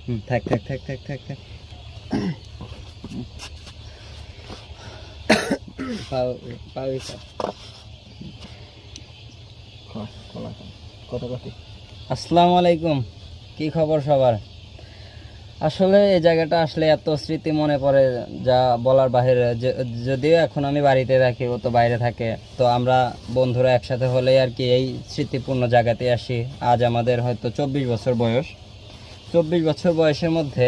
থাক থাক থাক থাক থাক থাক আসসালামু আলাইকুম, কি খবর সবার? আসলে এই জায়গাটা আসলে এত স্মৃতি মনে পড়ে যা বলার বাহিরে। যদিও এখন আমি বাড়িতে থাকি, ও তো বাইরে থাকে, তো আমরা বন্ধুরা একসাথে হলেই আর কি এই স্মৃতিপূর্ণ জায়গাতে আসি। আজ আমাদের হয়তো 24 বছর বয়স। 24 বছর বয়সের মধ্যে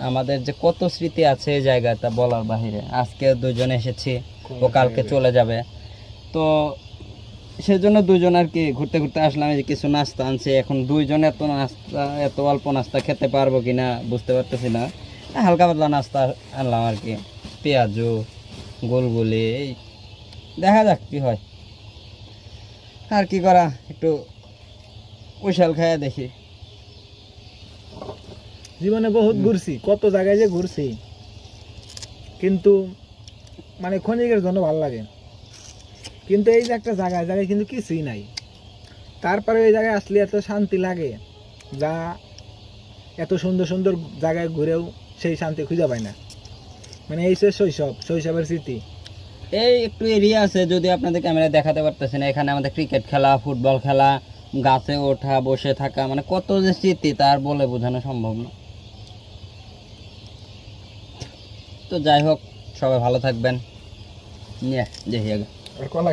আমাদের যে কত স্মৃতি আছে এই জায়গাটা বলার বাহিরে। আজকে দুজন এসেছি, ও কালকে চলে যাবে, তো সেজন্য দুজন আর কি ঘুরতে ঘুরতে আসলাম। এই যে কিছু নাস্তা আনছি, এখন দুইজন এত নাস্তা, এত অল্প নাস্তা খেতে পারবো কিনা বুঝতে পারতেছি না। হালকা পাতলা নাস্তা আনলাম আর কি, পেঁয়াজু, গোলগুলি, এই দেখা যাক কি হয়। আর কি করা, একটু উশাল খাইয়া দেখি। জীবনে বহুত ঘুরছি, কত জায়গায় যে ঘুরছি, কিন্তু মানে ক্ষণিকের জন্য ভালো লাগে। কিন্তু এই যে একটা জায়গায় কিন্তু কিছুই নাই, তারপরে এই জায়গায় আসলে এত শান্তি লাগে যা এত সুন্দর সুন্দর জায়গায় ঘুরেও সেই শান্তি খুঁজে পায় না। মানে এই সে শৈশবের স্মৃতি। এই একটু এরিয়া আছে, যদি আপনাদের ক্যামেরায় দেখাতে পারতেছি না, এখানে আমাদের ক্রিকেট খেলা, ফুটবল খেলা, গাছে ওঠা, বসে থাকা, মানে কত যে স্মৃতি তার বলে বোঝানো সম্ভব না। তো যাই হোক, সবাই ভালো থাকবেন। নিয়ে দেখি আগে কলা